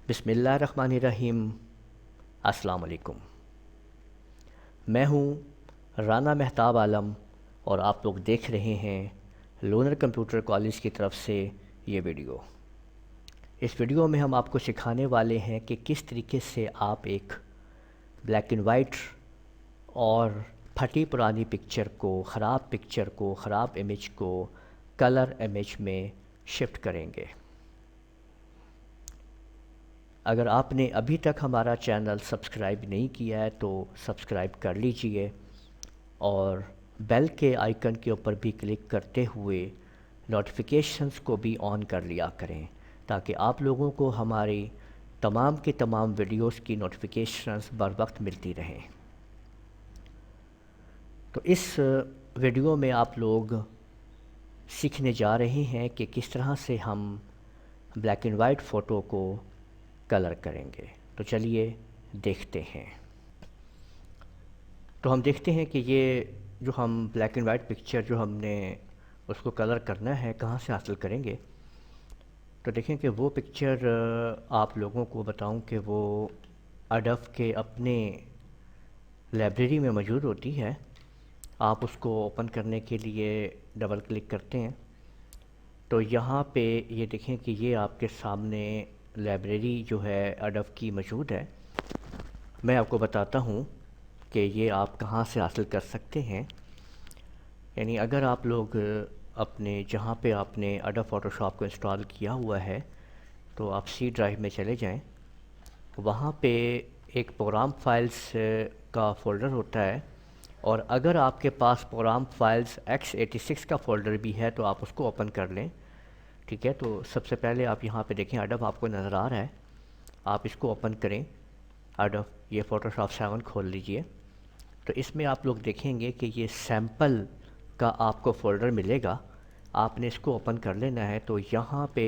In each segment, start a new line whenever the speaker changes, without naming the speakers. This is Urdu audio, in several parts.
بسم اللہ الرحمن الرحیم۔ السلام علیکم۔ میں ہوں رانا مہتاب عالم اور آپ لوگ دیکھ رہے ہیں لونر کمپیوٹر کالج کی طرف سے یہ ویڈیو۔ اس ویڈیو میں ہم آپ کو سکھانے والے ہیں کہ کس طریقے سے آپ ایک بلیک اینڈ وائٹ اور پھٹی پرانی پکچر کو، خراب امیج کو کلر امیج میں شفٹ کریں گے۔ اگر آپ نے ابھی تک ہمارا چینل سبسکرائب نہیں کیا ہے تو سبسکرائب کر لیجئے اور بیل کے آئیکن کے اوپر بھی کلک کرتے ہوئے نوٹیفیکیشنز کو بھی آن کر لیا کریں تاکہ آپ لوگوں کو ہماری تمام کی تمام ویڈیوز کی نوٹیفیکیشنز بر وقت ملتی رہیں۔ تو اس ویڈیو میں آپ لوگ سیکھنے جا رہے ہیں کہ کس طرح سے ہم بلیک اینڈ وائٹ فوٹو کو کلر کریں گے۔ تو چلیے دیکھتے ہیں۔ تو ہم دیکھتے ہیں کہ یہ جو ہم بلیک اینڈ وائٹ پکچر جو ہم نے اس کو کلر کرنا ہے کہاں سے حاصل کریں گے۔ تو دیکھیں کہ وہ پکچر آپ لوگوں کو بتاؤں کہ وہ اڈوب کے اپنے لائبریری میں موجود ہوتی ہے۔ آپ اس کو اوپن کرنے کے لیے ڈبل کلک کرتے ہیں تو یہاں پہ یہ دیکھیں کہ یہ آپ کے سامنے لائبریری جو ہے اڈوب کی موجود ہے۔ میں آپ کو بتاتا ہوں کہ یہ آپ کہاں سے حاصل کر سکتے ہیں۔ یعنی اگر آپ لوگ اپنے جہاں پہ آپ نے اڈوب فوٹو شاپ کو انسٹال کیا ہوا ہے تو آپ سی ڈرائیو میں چلے جائیں، وہاں پہ ایک پروگرام فائلز کا فولڈر ہوتا ہے، اور اگر آپ کے پاس پروگرام فائلز x86 کا فولڈر بھی ہے تو آپ اس کو اوپن کر لیں۔ ٹھیک ہے، تو سب سے پہلے آپ یہاں پہ دیکھیں اڈوب آپ کو نظر آ رہا ہے، آپ اس کو اوپن کریں۔ اڈوب یہ فوٹو شاپ 7 کھول لیجئے۔ تو اس میں آپ لوگ دیکھیں گے کہ یہ سیمپل کا آپ کو فولڈر ملے گا، آپ نے اس کو اوپن کر لینا ہے۔ تو یہاں پہ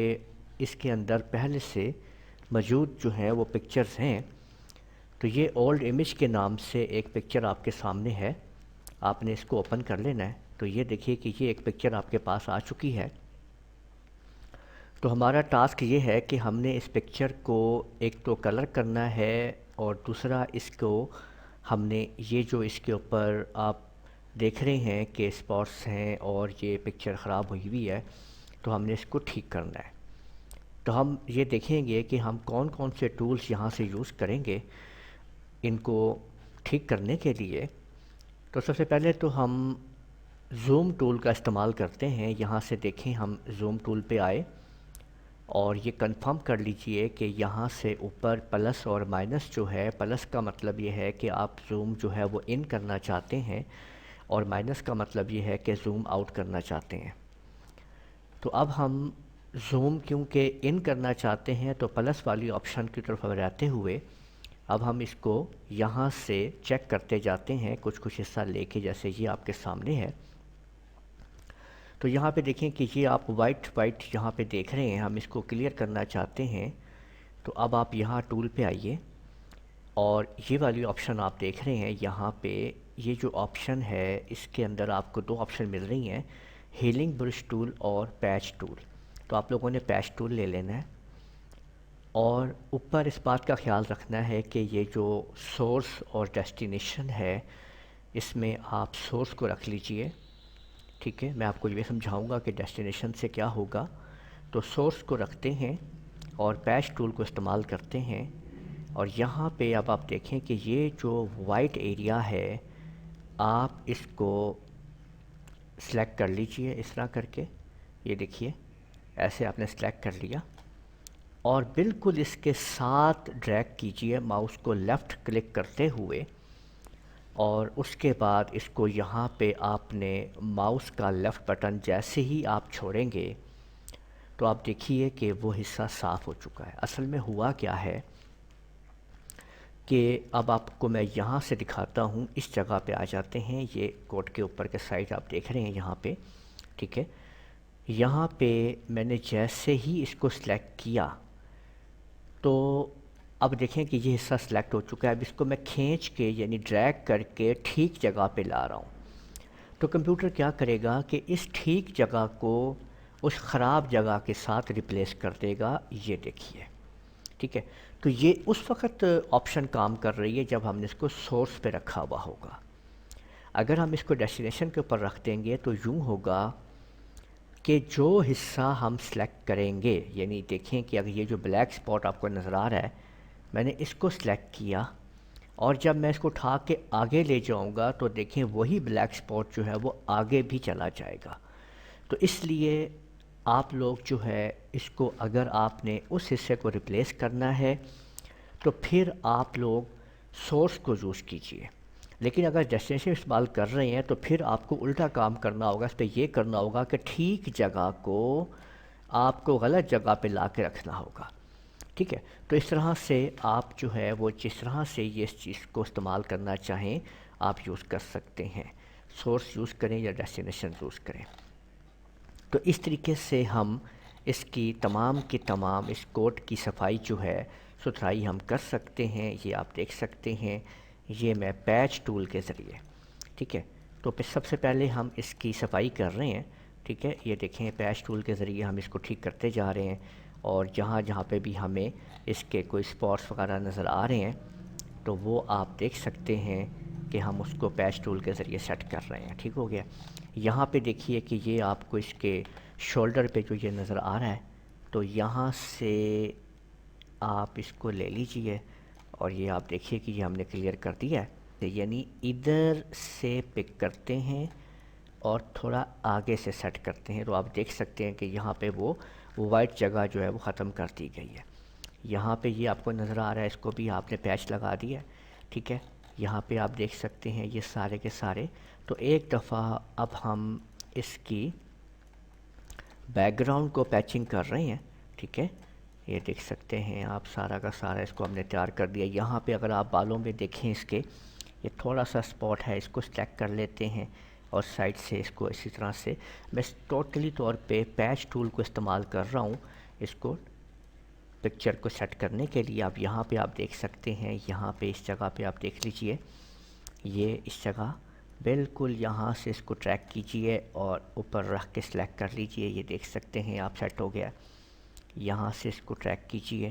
اس کے اندر پہلے سے موجود جو ہیں وہ پکچرز ہیں۔ تو یہ اولڈ امیج کے نام سے ایک پکچر آپ کے سامنے ہے، آپ نے اس کو اوپن کر لینا ہے۔ تو یہ دیکھیے کہ یہ ایک پکچر آپ کے پاس آ چکی ہے۔ تو ہمارا ٹاسک یہ ہے کہ ہم نے اس پکچر کو ایک تو کلر کرنا ہے، اور دوسرا اس کو ہم نے یہ جو اس کے اوپر آپ دیکھ رہے ہیں کہ اسپاٹس ہیں اور یہ پکچر خراب ہوئی ہوئی ہے، تو ہم نے اس کو ٹھیک کرنا ہے۔ تو ہم یہ دیکھیں گے کہ ہم کون کون سے ٹولز یہاں سے یوز کریں گے ان کو ٹھیک کرنے کے لیے۔ تو سب سے پہلے تو ہم زوم ٹول کا استعمال کرتے ہیں۔ یہاں سے دیکھیں ہم زوم ٹول پہ آئے اور یہ کنفرم کر لیجئے کہ یہاں سے اوپر پلس اور مائنس جو ہے، پلس کا مطلب یہ ہے کہ آپ زوم جو ہے وہ ان کرنا چاہتے ہیں، اور مائنس کا مطلب یہ ہے کہ زوم آؤٹ کرنا چاہتے ہیں۔ تو اب ہم زوم کیونکہ ان کرنا چاہتے ہیں تو پلس والی آپشن کی طرف رہتے ہوئے اب ہم اس کو یہاں سے چیک کرتے جاتے ہیں کچھ حصہ لے کے، جیسے یہ آپ کے سامنے ہے۔ تو یہاں پہ دیکھیں کہ یہ آپ وائٹ یہاں پہ دیکھ رہے ہیں، ہم اس کو کلیئر کرنا چاہتے ہیں۔ تو اب آپ یہاں ٹول پہ آئیے اور یہ والی آپشن آپ دیکھ رہے ہیں، یہاں پہ یہ جو آپشن ہے اس کے اندر آپ کو 2 آپشن مل رہی ہیں، ہیلنگ برش ٹول اور پیچ ٹول۔ تو آپ لوگوں نے پیچ ٹول لے لینا ہے، اور اوپر اس بات کا خیال رکھنا ہے کہ یہ جو سورس اور ڈیسٹینیشن ہے اس میں آپ سورس کو رکھ لیجئے۔ ٹھیک ہے، میں آپ کو یہ سمجھاؤں گا کہ ڈیسٹینیشن سے کیا ہوگا۔ تو سورس کو رکھتے ہیں اور پیچ ٹول کو استعمال کرتے ہیں، اور یہاں پہ اب آپ دیکھیں کہ یہ جو وائٹ ایریا ہے آپ اس کو سلیکٹ کر لیجئے اس طرح کر کے۔ یہ دیکھیے ایسے آپ نے سلیکٹ کر لیا، اور بالکل اس کے ساتھ ڈریگ کیجئے ماؤس کو لیفٹ کلک کرتے ہوئے، اور اس کے بعد اس کو یہاں پہ آپ نے ماؤس کا لیفٹ بٹن جیسے ہی آپ چھوڑیں گے تو آپ دیکھیے کہ وہ حصہ صاف ہو چکا ہے۔ اصل میں ہوا کیا ہے کہ اب آپ کو میں یہاں سے دکھاتا ہوں، اس جگہ پہ آ جاتے ہیں، یہ کوڈ کے اوپر کے سائڈ آپ دیکھ رہے ہیں یہاں پہ۔ ٹھیک ہے، یہاں پہ میں نے جیسے ہی اس کو سلیکٹ کیا تو اب دیکھیں کہ یہ حصہ سلیکٹ ہو چکا ہے۔ اب اس کو میں کھینچ کے یعنی ڈریگ کر کے ٹھیک جگہ پہ لا رہا ہوں، تو کمپیوٹر کیا کرے گا کہ اس ٹھیک جگہ کو اس خراب جگہ کے ساتھ ریپلیس کر دے گا۔ یہ دیکھیے ٹھیک ہے، تو یہ اس وقت آپشن کام کر رہی ہے جب ہم نے اس کو سورس پہ رکھا ہوا ہوگا۔ اگر ہم اس کو ڈیسٹینیشن کے اوپر رکھ دیں گے تو یوں ہوگا کہ جو حصہ ہم سلیکٹ کریں گے، یعنی دیکھیں کہ اگر یہ جو بلیک سپاٹ آپ کو نظر آ رہا ہے، میں نے اس کو سلیکٹ کیا اور جب میں اس کو اٹھا کے آگے لے جاؤں گا تو دیکھیں وہی بلیک سپاٹ جو ہے وہ آگے بھی چلا جائے گا۔ تو اس لیے آپ لوگ جو ہے اس کو، اگر آپ نے اس حصے کو ریپلیس کرنا ہے تو پھر آپ لوگ سورس کو یوز کیجئے، لیکن اگر ڈیسٹینیشن استعمال کر رہے ہیں تو پھر آپ کو الٹا کام کرنا ہوگا، اس پہ یہ کرنا ہوگا کہ ٹھیک جگہ کو آپ کو غلط جگہ پہ لا کے رکھنا ہوگا۔ ٹھیک ہے، تو اس طرح سے آپ جو ہے وہ جس طرح سے یہ اس چیز کو استعمال کرنا چاہیں آپ یوز کر سکتے ہیں، سورس یوز کریں یا ڈیسٹینیشن یوز کریں۔ تو اس طریقے سے ہم اس کی تمام اس کوڈ کی صفائی جو ہے ستھرائی ہم کر سکتے ہیں۔ یہ آپ دیکھ سکتے ہیں، یہ میں پیچ ٹول کے ذریعے، ٹھیک ہے، تو پھر سب سے پہلے ہم اس کی صفائی کر رہے ہیں۔ ٹھیک ہے، یہ دیکھیں پیچ ٹول کے ذریعے ہم اس کو ٹھیک کرتے جا رہے ہیں، اور جہاں جہاں پہ بھی ہمیں اس کے کوئی سپاٹس وغیرہ نظر آ رہے ہیں تو وہ آپ دیکھ سکتے ہیں کہ ہم اس کو پیچ ٹول کے ذریعے سیٹ کر رہے ہیں۔ ٹھیک ہو گیا، یہاں پہ دیکھیے کہ یہ آپ کو اس کے شولڈر پہ جو یہ نظر آ رہا ہے، تو یہاں سے آپ اس کو لے لیجئے اور یہ آپ دیکھیے کہ یہ ہم نے کلیئر کر دیا ہے، یعنی ادھر سے پک کرتے ہیں اور تھوڑا آگے سے سیٹ کرتے ہیں، تو آپ دیکھ سکتے ہیں کہ یہاں پہ وہ وائٹ جگہ جو ہے وہ ختم کر دی گئی ہے۔ یہاں پہ یہ آپ کو نظر آ رہا ہے، اس کو بھی آپ نے پیچ لگا دیا ہے۔ ٹھیک ہے، یہاں پہ آپ دیکھ سکتے ہیں یہ سارے کے سارے۔ تو ایک دفعہ اب ہم اس کی بیک گراؤنڈ کو پیچنگ کر رہے ہیں۔ ٹھیک ہے، یہ دیکھ سکتے ہیں آپ سارا کا سارا اس کو ہم نے تیار کر دیا۔ یہاں پہ اگر آپ بالوں میں دیکھیں اس کے، یہ تھوڑا سا سپاٹ ہے، اس کو سلیکٹ کر لیتے ہیں اور سائڈ سے اس کو اسی طرح سے میں ٹوٹلی طور پہ پیچ ٹول کو استعمال کر رہا ہوں اس کو پکچر کو سیٹ کرنے کے لیے۔ آپ یہاں پہ آپ دیکھ سکتے ہیں، یہاں پہ اس جگہ پہ آپ دیکھ لیجئے، یہ اس جگہ بالکل یہاں سے اس کو ٹریک کیجئے اور اوپر رکھ کے سلیکٹ کر لیجئے۔ یہ دیکھ سکتے ہیں آپ سیٹ ہو گیا، یہاں سے اس کو ٹریک کیجئے،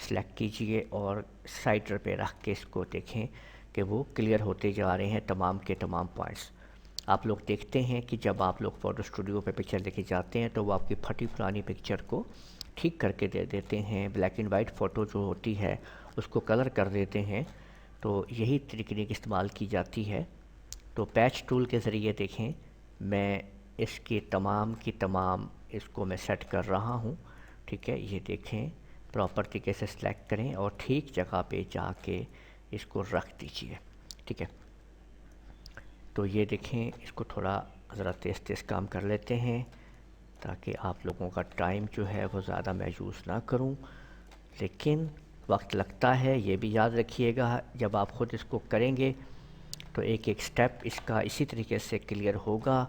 سلیکٹ کیجئے اور سائڈر پہ رکھ کے اس کو دیکھیں کہ وہ کلیئر ہوتے جا رہے ہیں تمام کے تمام پوائنٹس۔ آپ لوگ دیکھتے ہیں کہ جب آپ لوگ فوٹو اسٹوڈیو پہ پکچر لے کے جاتے ہیں تو وہ آپ کی پھٹی پرانی پکچر کو ٹھیک کر کے دے دیتے ہیں، بلیک اینڈ وائٹ فوٹو جو ہوتی ہے اس کو کلر کر دیتے ہیں۔ تو یہی تکنیک استعمال کی جاتی ہے۔ تو پیچ ٹول کے ذریعے دیکھیں میں اس کی تمام اس کو میں سیٹ کر رہا ہوں۔ ٹھیک ہے، یہ دیکھیں پراپر طریقے سے سلیکٹ کریں اور ٹھیک جگہ پہ جا کے اس کو رکھ دیجئے۔ ٹھیک ہے، تو یہ دیکھیں اس کو تھوڑا ذرا تیز تیز کام کر لیتے ہیں تاکہ آپ لوگوں کا ٹائم جو ہے وہ زیادہ میں یوز نہ کروں، لیکن وقت لگتا ہے، یہ بھی یاد رکھیے گا جب آپ خود اس کو کریں گے تو ایک ایک سٹیپ اس کا اسی طریقے سے کلیئر ہوگا،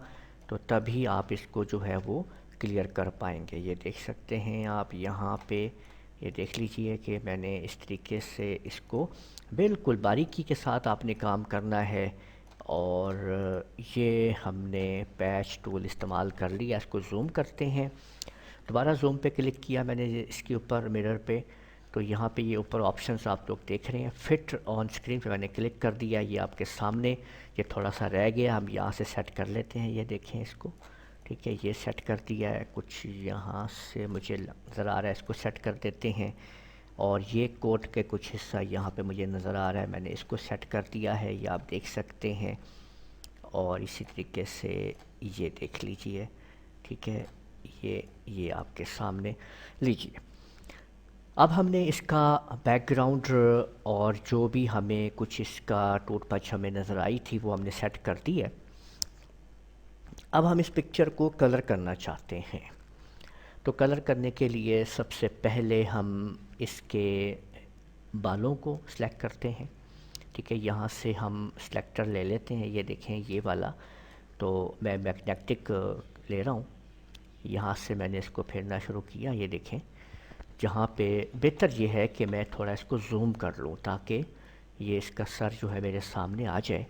تو تبھی آپ اس کو جو ہے وہ کلیئر کر پائیں گے۔ یہ دیکھ سکتے ہیں آپ یہاں پہ، یہ دیکھ لیجئے کہ میں نے اس طریقے سے اس کو بالکل باریکی کے ساتھ آپ نے کام کرنا ہے، اور یہ ہم نے پیچ ٹول استعمال کر لیا۔ اس کو زوم کرتے ہیں، دوبارہ زوم پہ کلک کیا میں نے اس کے اوپر مرر پہ، تو یہاں پہ یہ اوپر آپشنز آپ لوگ دیکھ رہے ہیں، فٹ آن اسکرین پہ میں نے کلک کر دیا، یہ آپ کے سامنے، یہ تھوڑا سا رہ گیا، ہم یہاں سے سیٹ کر لیتے ہیں۔ یہ دیکھیں اس کو، ٹھیک ہے، یہ سیٹ کر دیا ہے، کچھ یہاں سے مجھے نظر آ رہا ہے، اس کو سیٹ کر دیتے ہیں، اور یہ کوٹ کے کچھ حصہ یہاں پہ مجھے نظر آ رہا ہے، میں نے اس کو سیٹ کر دیا ہے، یہ آپ دیکھ سکتے ہیں، اور اسی طریقے سے یہ دیکھ لیجئے۔ ٹھیک ہے، یہ آپ کے سامنے لیجئے۔ اب ہم نے اس کا بیک گراؤنڈ اور جو بھی ہمیں کچھ اس کا ٹوٹ پچ ہمیں نظر آئی تھی وہ ہم نے سیٹ کر دی ہے۔ اب ہم اس پکچر کو کلر کرنا چاہتے ہیں، تو کلر کرنے کے لیے سب سے پہلے ہم اس کے بالوں کو سلیکٹ کرتے ہیں۔ ٹھیک ہے، یہاں سے ہم سلیکٹر لے لیتے ہیں، یہ دیکھیں یہ والا، تو میں میگنیٹک لے رہا ہوں، یہاں سے میں نے اس کو پھیرنا شروع کیا، یہ دیکھیں جہاں پہ بہتر یہ ہے کہ میں تھوڑا اس کو زوم کر لوں تاکہ یہ اس کا سر جو ہے میرے سامنے آ جائے۔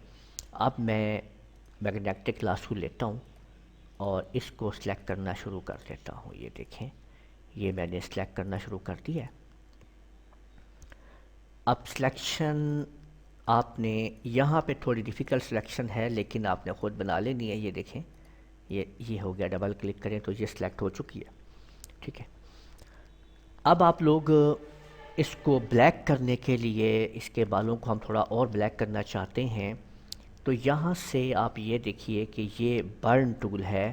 اب میں میگنیٹک لاسو لیتا ہوں اور اس کو سلیکٹ کرنا شروع کر دیتا ہوں، یہ دیکھیں یہ میں نے سلیکٹ کرنا شروع کر دیا ہے۔ اب سلیکشن آپ نے یہاں پہ تھوڑی ڈیفیکلٹ سلیکشن ہے، لیکن آپ نے خود بنا لینی ہے. یہ دیکھیں یہ ہو گیا، ڈبل کلک کریں تو یہ سلیکٹ ہو چکی ہے. ٹھیک ہے، اب آپ لوگ اس کو بلیک کرنے کے لیے اس کے بالوں کو ہم تھوڑا اور بلیک کرنا چاہتے ہیں، تو یہاں سے آپ یہ دیکھیے کہ یہ برن ٹول ہے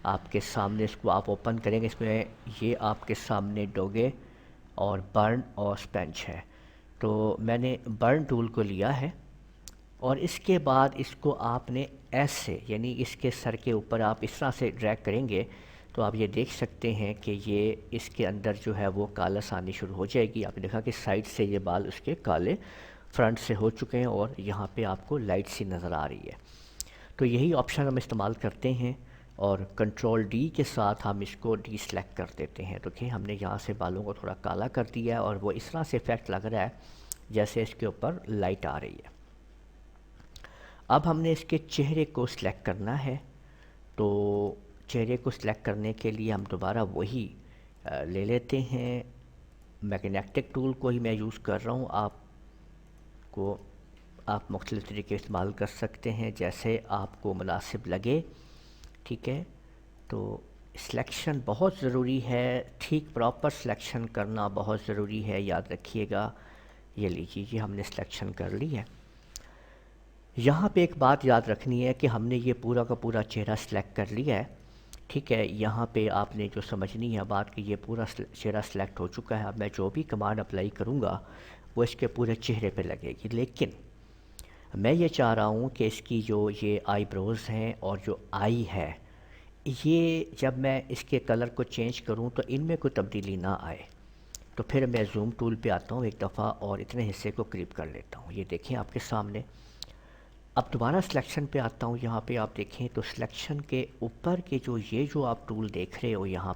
آپ کے سامنے. اس کو آپ اوپن کریں گے، اس میں یہ آپ کے سامنے ڈوگے اور برن اور اسپینچ ہے. تو میں نے برن ٹول کو لیا ہے، اور اس کے بعد اس کو آپ نے ایسے، یعنی اس کے سر کے اوپر آپ اس طرح سے ڈریگ کریں گے تو آپ یہ دیکھ سکتے ہیں کہ یہ اس کے اندر جو ہے وہ کالس آنی شروع ہو جائے گی. آپ نے دیکھا کہ سائڈ سے یہ بال اس کے کالے فرنٹ سے ہو چکے ہیں، اور یہاں پہ آپ کو لائٹ سی نظر آ رہی ہے. تو یہی آپشن ہم استعمال کرتے ہیں، اور کنٹرول ڈی کے ساتھ ہم اس کو ڈی سلیکٹ کر دیتے ہیں. تو کہ ہم نے یہاں سے بالوں کو تھوڑا کالا کر دیا ہے، اور وہ اس طرح سے افیکٹ لگ رہا ہے جیسے اس کے اوپر لائٹ آ رہی ہے. اب ہم نے اس کے چہرے کو سلیکٹ کرنا ہے. تو چہرے کو سلیکٹ کرنے کے لیے ہم دوبارہ وہی لے لیتے ہیں. میگنیٹک ٹول کو ہی میں یوز کر رہا ہوں. آپ مختلف طریقے استعمال کر سکتے ہیں جیسے آپ کو مناسب لگے. ٹھیک ہے، تو سلیکشن بہت ضروری ہے، ٹھیک پراپر سلیکشن کرنا بہت ضروری ہے، یاد رکھیے گا. یہ لیجیے، یہ ہم نے سلیکشن کر لی ہے. یہاں پہ ایک بات یاد رکھنی ہے کہ ہم نے یہ پورا کا پورا چہرہ سلیکٹ کر لیا ہے. ٹھیک ہے، یہاں پہ آپ نے جو سمجھنی ہے بات کہ یہ پورا چہرہ سلیکٹ ہو چکا ہے. اب میں جو بھی کمانڈ اپلائی کروں گا وہ اس کے پورے چہرے پہ لگے گی، لیکن میں یہ چاہ رہا ہوں کہ اس کی جو یہ آئی بروز ہیں اور جو آئی ہے، یہ جب میں اس کے کلر کو چینج کروں تو ان میں کوئی تبدیلی نہ آئے. تو پھر میں زوم ٹول پہ آتا ہوں ایک دفعہ اور اتنے حصے کو کریپ کر لیتا ہوں. یہ دیکھیں آپ کے سامنے. اب دوبارہ سلیکشن پہ آتا ہوں. یہاں پہ آپ دیکھیں تو سلیکشن کے اوپر کے جو آپ ٹول دیکھ رہے ہو، یہاں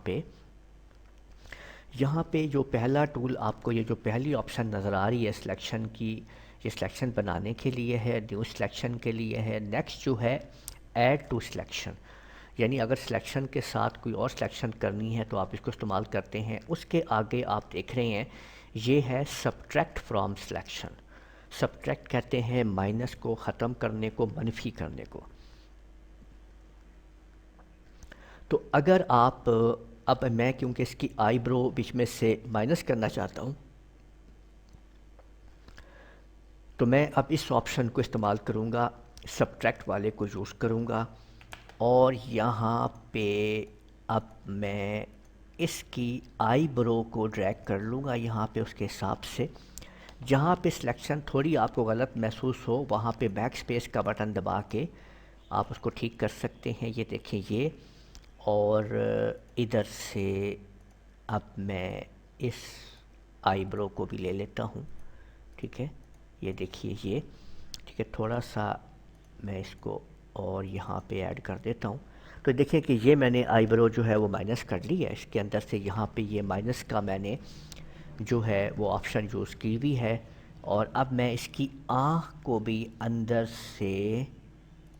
پہ جو پہلا ٹول آپ کو، یہ جو پہلی آپشن نظر آ رہی ہے سلیکشن کی، یہ سلیکشن بنانے کے لیے ہے، نیو سلیکشن کے لیے ہے. نیکسٹ جو ہے ایڈ ٹو سلیکشن، یعنی اگر سلیکشن کے ساتھ کوئی اور سلیکشن کرنی ہے تو آپ اس کو استعمال کرتے ہیں. اس کے آگے آپ دیکھ رہے ہیں یہ ہے سبٹریکٹ فرام سلیکشن. سبٹریکٹ کہتے ہیں مائنس کو، ختم کرنے کو، منفی کرنے کو. تو اگر آپ اب میں کیونکہ اس کی آئی برو بیچ میں سے مائنس کرنا چاہتا ہوں، تو میں اب اس آپشن کو استعمال کروں گا، سبٹریکٹ والے کو یوز کروں گا. اور یہاں پہ اب میں اس کی آئی برو کو ڈریگ کر لوں گا یہاں پہ اس کے حساب سے. جہاں پہ سلیکشن تھوڑی آپ کو غلط محسوس ہو وہاں پہ بیک سپیس کا بٹن دبا کے آپ اس کو ٹھیک کر سکتے ہیں. یہ دیکھیں یہ، اور ادھر سے اب میں اس آئی برو کو بھی لے لیتا ہوں. ٹھیک ہے، یہ دیکھیے یہ. ٹھیک ہے، تھوڑا سا میں اس کو اور یہاں پہ ایڈ کر دیتا ہوں. تو دیکھیں کہ یہ میں نے آئی برو جو ہے وہ مائنس کر لی ہے. اس کے اندر سے یہاں پہ یہ مائنس کا میں نے جو ہے وہ آپشن یوز کی ہوئی ہے. اور اب میں اس کی آنکھ کو بھی اندر سے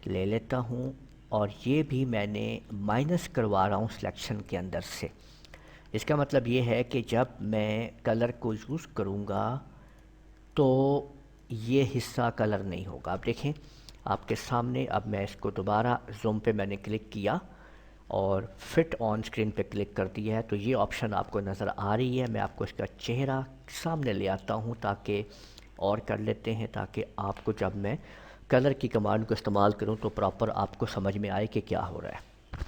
لے لیتا ہوں، اور یہ بھی میں نے مائنس کروا رہا ہوں سلیکشن کے اندر سے. اس کا مطلب یہ ہے کہ جب میں کلر کو یوز کروں گا تو یہ حصہ کلر نہیں ہوگا. آپ دیکھیں آپ کے سامنے. اب میں اس کو دوبارہ زوم پہ میں نے کلک کیا اور فٹ آن اسکرین پہ کلک کر دیا ہے، تو یہ آپشن آپ کو نظر آ رہی ہے. میں آپ کو اس کا چہرہ سامنے لے آتا ہوں تاکہ اور کر لیتے ہیں، تاکہ آپ کو جب میں کلر کی کمانڈ کو استعمال کروں تو پراپر آپ کو سمجھ میں آئے کہ کیا ہو رہا ہے.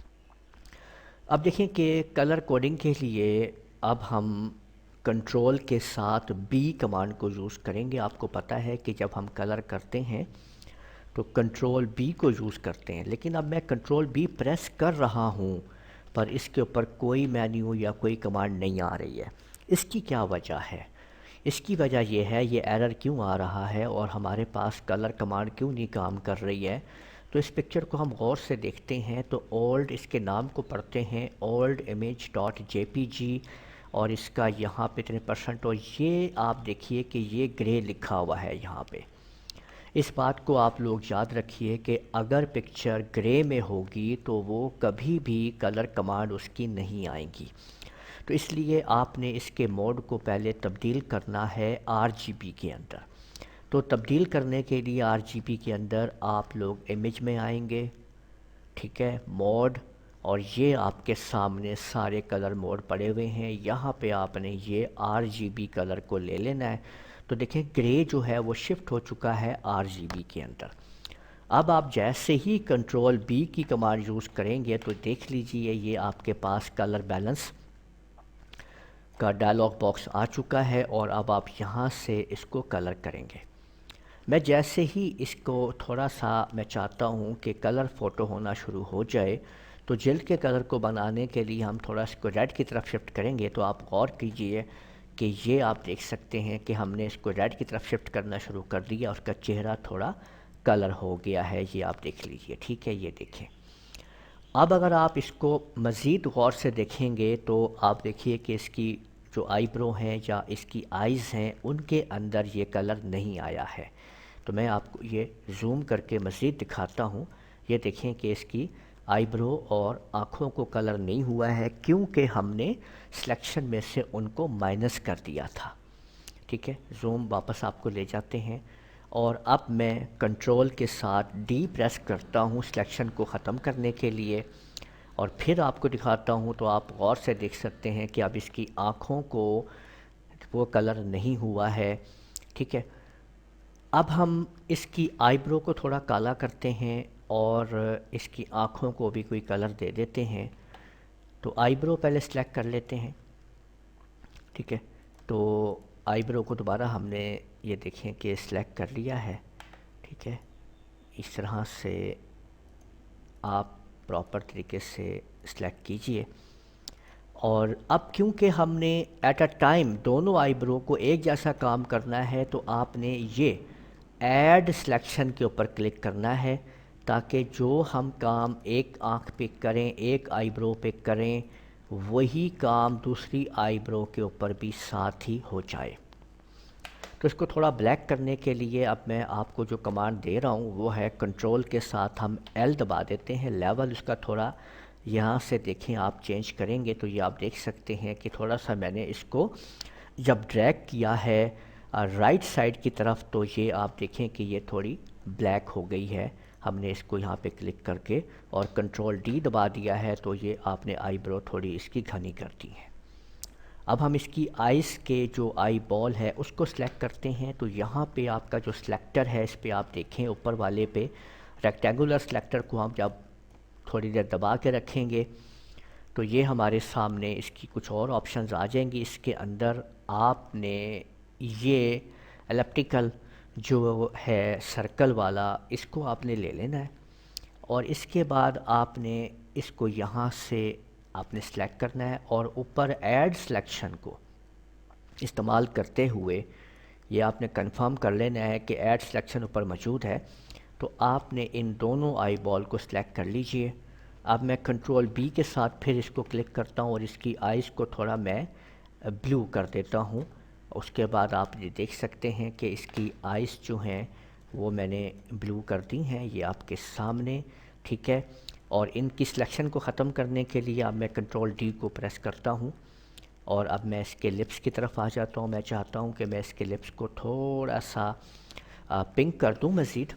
اب دیکھیں کہ کلر کوڈنگ کے لیے اب ہم کنٹرول کے ساتھ بی کمانڈ کو یوز کریں گے. آپ کو پتہ ہے کہ جب ہم کلر کرتے ہیں تو کنٹرول بی کو یوز کرتے ہیں، لیکن اب میں کنٹرول بی پریس کر رہا ہوں پر اس کے اوپر کوئی مینیو یا کوئی کمانڈ نہیں آ رہی ہے. اس کی کیا وجہ ہے؟ اس کی وجہ یہ ہے، یہ ایرر کیوں آ رہا ہے اور ہمارے پاس کلر کمانڈ کیوں نہیں کام کر رہی ہے. تو اس پکچر کو ہم غور سے دیکھتے ہیں تو اولڈ، اس کے نام کو پڑھتے ہیں اولڈ امیج ڈاٹ جے پی جی، اور اس کا یہاں پہ اتنے %، اور یہ آپ دیکھیے کہ یہ گرے لکھا ہوا ہے یہاں پہ. اس بات کو آپ لوگ یاد رکھیے کہ اگر پکچر گرے میں ہوگی تو وہ کبھی بھی کلر کمانڈ اس کی نہیں آئیں گی. تو اس لیے آپ نے اس کے موڈ کو پہلے تبدیل کرنا ہے RGB کے اندر۔ تو تبدیل کرنے کے لیے RGB کے اندر آپ لوگ امیج میں آئیں گے، ٹھیک ہے، موڈ، اور یہ آپ کے سامنے سارے کلر موڈ پڑے ہوئے ہیں، یہاں پہ آپ نے یہ RGB کلر کو لے لینا ہے۔ تو دیکھیں گرے جو ہے وہ شفٹ ہو چکا ہے RGB کے اندر۔ اب آپ جیسے ہی کنٹرول B کی کمانڈ یوز کریں گے تو دیکھ لیجئے یہ آپ کے پاس کلر بیلنس کا ڈائلاگ باکس آ چکا ہے، اور اب آپ یہاں سے اس کو کلر کریں گے۔ میں جیسے ہی اس کو تھوڑا سا میں چاہتا ہوں کہ کلر فوٹو ہونا شروع ہو جائے، تو جلد کے کلر کو بنانے کے لیے ہم تھوڑا اس کو ریڈ کی طرف شفٹ کریں گے۔ تو آپ غور کیجئے کہ یہ آپ دیکھ سکتے ہیں کہ ہم نے اس کو ریڈ کی طرف شفٹ کرنا شروع کر دیا، اس کا چہرہ تھوڑا کلر ہو گیا ہے، یہ آپ دیکھ لیجئے، ٹھیک ہے، یہ دیکھیں۔ اب اگر آپ اس کو مزید غور سے دیکھیں گے تو آپ دیکھیے کہ اس کی جو آئی برو ہیں یا اس کی آئیز ہیں ان کے اندر یہ کلر نہیں آیا ہے۔ تو میں آپ کو یہ زوم کر کے مزید دکھاتا ہوں، یہ دیکھیں کہ اس کی آئی برو اور آنکھوں کو کلر نہیں ہوا ہے، کیونکہ ہم نے سلیکشن میں سے ان کو مائنس کر دیا تھا، ٹھیک ہے۔ زوم واپس آپ کو لے جاتے ہیں، اور اب میں کنٹرول کے ساتھ ڈی پریس کرتا ہوں سلیکشن کو ختم کرنے کے لیے، اور پھر آپ کو دکھاتا ہوں۔ تو آپ غور سے دیکھ سکتے ہیں کہ اب اس کی آنکھوں کو وہ کلر نہیں ہوا ہے، ٹھیک ہے۔ اب ہم اس کی آئی برو کو تھوڑا کالا کرتے ہیں اور اس کی آنکھوں کو بھی کوئی کلر دے دیتے ہیں۔ تو آئی برو پہلے سلیکٹ کر لیتے ہیں، ٹھیک ہے۔ تو آئی برو کو دوبارہ ہم نے یہ دیکھیں کہ سلیکٹ کر لیا ہے، ٹھیک ہے۔ اس طرح سے آپ پراپر طریقے سے سلیکٹ کیجئے، اور اب کیونکہ ہم نے ایٹ اے ٹائم دونوں آئی برو کو ایک جیسا کام کرنا ہے، تو آپ نے یہ ایڈ سلیکشن کے اوپر کلک کرنا ہے، تاکہ جو ہم کام ایک آنکھ پہ کریں، ایک آئی برو پہ کریں، وہی کام دوسری آئی برو کے اوپر بھی ساتھ ہی ہو جائے۔ تو اس کو تھوڑا بلیک کرنے کے لیے اب میں آپ کو جو کمانڈ دے رہا ہوں وہ ہے کنٹرول کے ساتھ ہم ایل دبا دیتے ہیں، لیول اس کا تھوڑا یہاں سے دیکھیں آپ چینج کریں گے تو یہ آپ دیکھ سکتے ہیں کہ تھوڑا سا میں نے اس کو جب ڈریگ کیا ہے رائٹ سائڈ کی طرف، تو یہ آپ دیکھیں کہ یہ تھوڑی بلیک ہو گئی ہے۔ ہم نے اس کو یہاں پہ کلک کر کے اور کنٹرول ڈی دبا دیا ہے، تو یہ آپ نے آئی برو تھوڑی اس کی گھنی کر دی ہے۔ اب ہم اس کی آئیز کے جو آئی بال ہے اس کو سلیکٹ کرتے ہیں۔ تو یہاں پہ آپ کا جو سلیکٹر ہے اس پہ آپ دیکھیں اوپر والے پہ ریکٹینگولر سلیکٹر کو ہم جب تھوڑی دیر دبا کے رکھیں گے تو یہ ہمارے سامنے اس کی کچھ اور آپشنز آ جائیں گی۔ اس کے اندر آپ نے یہ الیپٹیکل جو ہے سرکل والا، اس کو آپ نے لے لینا ہے، اور اس کے بعد آپ نے اس کو یہاں سے آپ نے سلیکٹ کرنا ہے، اور اوپر ایڈ سلیکشن کو استعمال کرتے ہوئے یہ آپ نے کنفرم کر لینا ہے کہ ایڈ سلیکشن اوپر موجود ہے۔ تو آپ نے ان دونوں آئی بال کو سلیکٹ کر لیجئے۔ اب میں کنٹرول بی کے ساتھ پھر اس کو کلک کرتا ہوں اور اس کی آئیز کو تھوڑا میں بلو کر دیتا ہوں۔ اس کے بعد آپ یہ دیکھ سکتے ہیں کہ اس کی آئیز جو ہیں وہ میں نے بلو کر دی ہیں، یہ آپ کے سامنے، ٹھیک ہے۔ اور ان کی سلیکشن کو ختم کرنے کے لیے اب میں کنٹرول ڈی کو پریس کرتا ہوں، اور اب میں اس کے لپس کی طرف آ جاتا ہوں۔ میں چاہتا ہوں کہ میں اس کے لپس کو تھوڑا سا پنک کر دوں مزید۔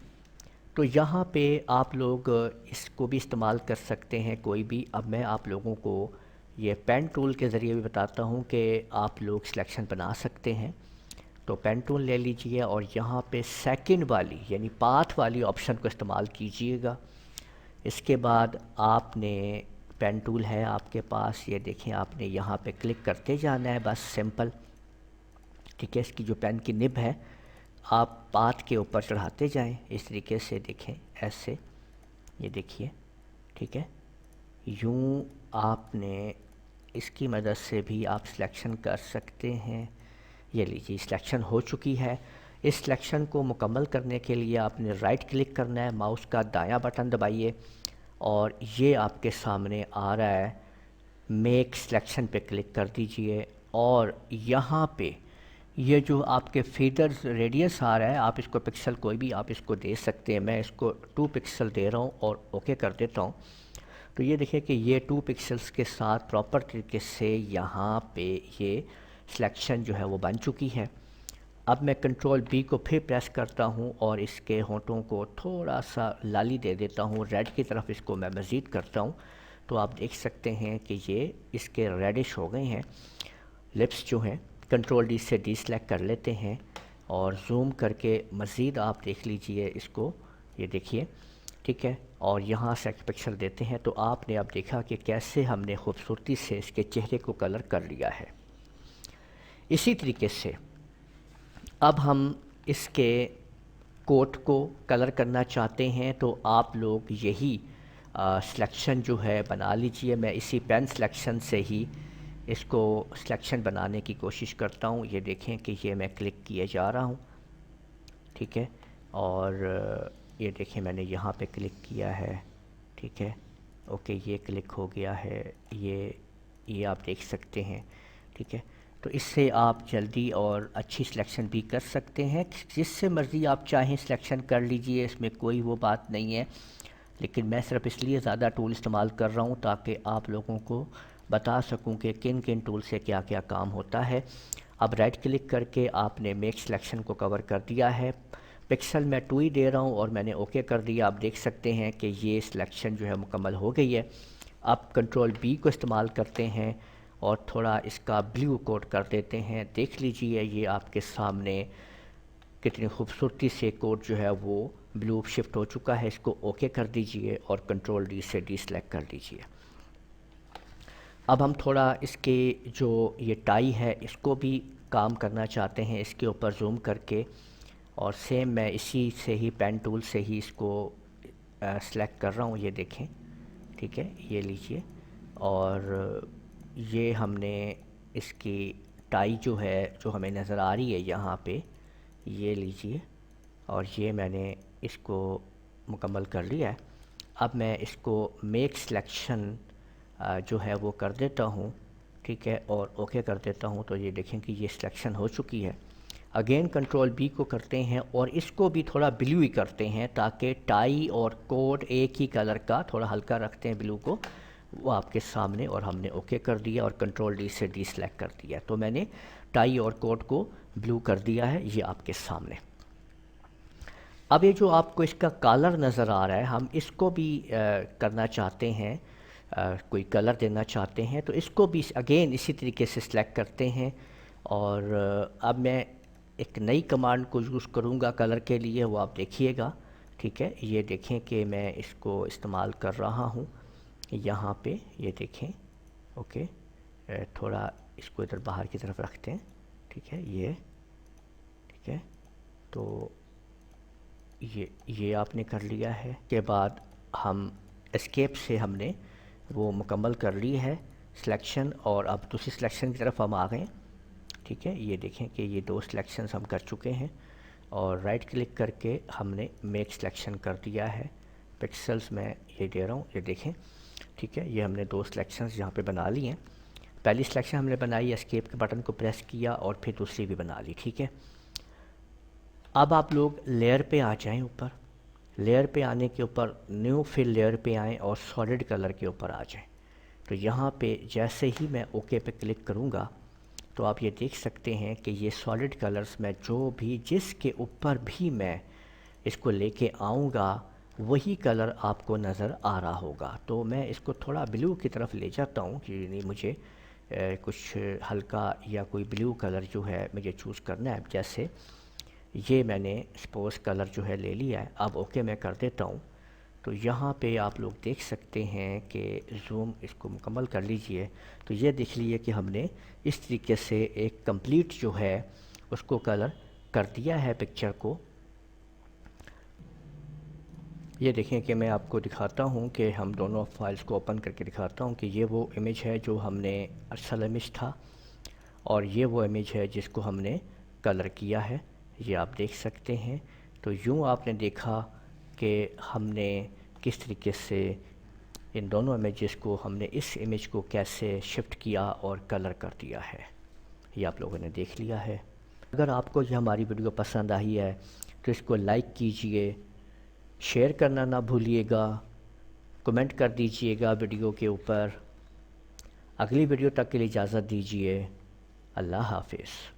تو یہاں پہ آپ لوگ اس کو بھی استعمال کر سکتے ہیں کوئی بھی۔ اب میں آپ لوگوں کو یہ پین ٹول کے ذریعے بھی بتاتا ہوں کہ آپ لوگ سلیکشن بنا سکتے ہیں۔ تو پین ٹول لے لیجئے اور یہاں پہ سیکنڈ والی یعنی پاتھ والی آپشن کو استعمال کیجئے گا۔ اس کے بعد آپ نے پین ٹول ہے آپ کے پاس، یہ دیکھیں آپ نے یہاں پہ کلک کرتے جانا ہے بس سمپل، ٹھیک ہے۔ اس کی جو پین کی نب ہے آپ پاتھ کے اوپر چڑھاتے جائیں اس طریقے سے، دیکھیں ایسے، یہ دیکھیے، ٹھیک ہے۔ یوں آپ نے اس کی مدد سے بھی آپ سلیکشن کر سکتے ہیں۔ یہ لیجیے سلیکشن ہو چکی ہے۔ اس سلیکشن کو مکمل کرنے کے لیے آپ نے رائٹ کلک کرنا ہے، ماؤس کا دایاں بٹن دبائیے، اور یہ آپ کے سامنے آ رہا ہے میک سلیکشن پہ کلک کر دیجئے، اور یہاں پہ یہ جو آپ کے فیڈرز ریڈیس آ رہا ہے، آپ اس کو پکسل کوئی بھی آپ اس کو دے سکتے ہیں۔ میں اس کو 2 پکسل دے رہا ہوں اور اوکے کر دیتا ہوں۔ تو یہ دیکھیں کہ یہ 2 پکسلز کے ساتھ پراپر طریقے سے یہاں پہ یہ سلیکشن جو ہے وہ بن چکی ہے۔ اب میں کنٹرول بی کو پھر پریس کرتا ہوں اور اس کے ہونٹوں کو تھوڑا سا لالی دے دیتا ہوں، ریڈ کی طرف اس کو میں مزید کرتا ہوں، تو آپ دیکھ سکتے ہیں کہ یہ اس کے ریڈش ہو گئے ہیں۔ لپس جو ہیں کنٹرول ڈی سے ڈی سلیکٹ کر لیتے ہیں اور زوم کر کے مزید آپ دیکھ لیجئے اس کو، یہ دیکھیے ٹھیک ہے، اور یہاں سے ایک پکسل دیتے ہیں تو آپ نے اب دیکھا کہ کیسے ہم نے خوبصورتی سے اس کے چہرے کو کلر کر لیا ہے۔ اسی طریقے سے اب ہم اس کے کوٹ کو کلر کرنا چاہتے ہیں تو آپ لوگ یہی سلیکشن جو ہے بنا لیجئے۔ میں اسی پین سلیکشن سے ہی اس کو سلیکشن بنانے کی کوشش کرتا ہوں۔ یہ دیکھیں کہ یہ میں کلک کیے جا رہا ہوں، ٹھیک ہے، اور یہ دیکھیں میں نے یہاں پہ کلک کیا ہے، ٹھیک ہے، اوکے یہ کلک ہو گیا ہے، یہ آپ دیکھ سکتے ہیں، ٹھیک ہے۔ تو اس سے آپ جلدی اور اچھی سلیکشن بھی کر سکتے ہیں، جس سے مرضی آپ چاہیں سلیکشن کر لیجئے، اس میں کوئی وہ بات نہیں ہے، لیکن میں صرف اس لیے زیادہ ٹول استعمال کر رہا ہوں تاکہ آپ لوگوں کو بتا سکوں کہ کن کن ٹول سے کیا کیا کام ہوتا ہے۔ اب رائٹ کلک کر کے آپ نے میک سلیکشن کو کور کر دیا ہے، پکسل میں 2 ہی دے رہا ہوں اور میں نے اوکے کر دیا۔ آپ دیکھ سکتے ہیں کہ یہ سلیکشن جو ہے مکمل ہو گئی ہے۔ اب کنٹرول بی کو استعمال کرتے ہیں اور تھوڑا اس کا بلیو کوٹ کر دیتے ہیں، دیکھ لیجئے یہ آپ کے سامنے کتنی خوبصورتی سے کوٹ جو ہے وہ بلیو شفٹ ہو چکا ہے۔ اس کو اوکے کر دیجئے اور کنٹرول ڈی سے ڈی سلیکٹ کر دیجئے۔ اب ہم تھوڑا اس کے جو یہ ٹائی ہے اس کو بھی کام کرنا چاہتے ہیں، اس کے اوپر زوم کر کے، اور سیم میں اسی سے ہی پین ٹول سے ہی اس کو سلیکٹ کر رہا ہوں، یہ دیکھیں ٹھیک ہے، یہ لیجئے، اور یہ ہم نے اس کی ٹائی جو ہے جو ہمیں نظر آ رہی ہے یہاں پہ، یہ لیجئے، اور یہ میں نے اس کو مکمل کر لیا ہے۔ اب میں اس کو میک سلیکشن جو ہے وہ کر دیتا ہوں، ٹھیک ہے، اور اوکے کر دیتا ہوں، تو یہ دیکھیں کہ یہ سلیکشن ہو چکی ہے۔ اگین کنٹرول بی کو کرتے ہیں اور اس کو بھی تھوڑا بلیو ہی کرتے ہیں تاکہ ٹائی اور کوٹ ایک ہی کلر کا، تھوڑا ہلکا رکھتے ہیں بلیو کو، وہ آپ کے سامنے، اور ہم نے اوکے کر دیا اور کنٹرول ڈی سے ڈی سلیکٹ کر دیا، تو میں نے ٹائی اور کوٹ کو بلیو کر دیا ہے، یہ آپ کے سامنے۔ اب یہ جو آپ کو اس کا کالر نظر آ رہا ہے، ہم اس کو بھی کرنا چاہتے ہیں، کوئی کلر دینا چاہتے ہیں، تو اس کو بھی اگین اسی طریقے سے سلیکٹ کرتے ہیں، اور اب میں ایک نئی کمانڈ کو یوز کروں گا کلر کے لیے، وہ آپ دیکھیے گا، ٹھیک ہے، یہ دیکھیں کہ میں اس کو استعمال کر رہا ہوں یہاں پہ، یہ دیکھیں، اوکے، تھوڑا اس کو ادھر باہر کی طرف رکھتے ہیں، ٹھیک ہے، یہ ٹھیک ہے، تو یہ آپ نے کر لیا ہے، کے بعد ہم اسکیپ سے ہم نے وہ مکمل کر لی ہے سلیکشن، اور اب دوسری سلیکشن کی طرف ہم آ گئے، ٹھیک ہے، یہ دیکھیں کہ یہ 2 سلیکشنز ہم کر چکے ہیں، اور رائٹ کلک کر کے ہم نے میک سلیکشن کر دیا ہے، پکسلز میں یہ دے رہا ہوں، یہ دیکھیں ٹھیک ہے، یہ ہم نے 2 سلیکشنز یہاں پہ بنا لی ہیں۔ پہلی سلیکشن ہم نے بنائی، اسکیپ کے بٹن کو پریس کیا اور پھر دوسری بھی بنا لی، ٹھیک ہے۔ اب آپ لوگ لیئر پہ آ جائیں، اوپر لیئر پہ آنے کے اوپر نیو فل لیئر پہ آئیں اور سالڈ کلر کے اوپر آ جائیں، تو یہاں پہ جیسے ہی میں اوکے پہ کلک کروں گا تو آپ یہ دیکھ سکتے ہیں کہ یہ سالڈ کلرز میں جو بھی جس کے اوپر بھی میں اس کو لے کے آؤں گا وہی کلر آپ کو نظر آ رہا ہوگا، تو میں اس کو تھوڑا بلیو کی طرف لے جاتا ہوں، یعنی مجھے کچھ ہلکا یا کوئی بلیو کلر جو ہے مجھے چوز کرنا ہے، جیسے یہ میں نے سپوز کلر جو ہے لے لیا ہے، اب اوکے میں کر دیتا ہوں، تو یہاں پہ آپ لوگ دیکھ سکتے ہیں کہ زوم اس کو مکمل کر لیجئے، تو یہ دیکھ لیجئے کہ ہم نے اس طریقے سے ایک کمپلیٹ جو ہے اس کو کلر کر دیا ہے پکچر کو۔ یہ دیکھیں کہ میں آپ کو دکھاتا ہوں کہ ہم دونوں فائلز کو اوپن کر کے دکھاتا ہوں کہ یہ وہ امیج ہے جو ہم نے اصل امیج تھا، اور یہ وہ امیج ہے جس کو ہم نے کلر کیا ہے، یہ آپ دیکھ سکتے ہیں۔ تو یوں آپ نے دیکھا کہ ہم نے کس طریقے سے ان دونوں امیجز کو، ہم نے اس امیج کو کیسے شفٹ کیا اور کلر کر دیا ہے، یہ آپ لوگوں نے دیکھ لیا ہے۔ اگر آپ کو یہ ہماری ویڈیو پسند آئی ہے تو اس کو لائک کیجئے، شیئر کرنا نہ بھولیے گا، کمنٹ کر دیجئے گا ویڈیو کے اوپر۔ اگلی ویڈیو تک کے لیے اجازت دیجیے، اللہ حافظ۔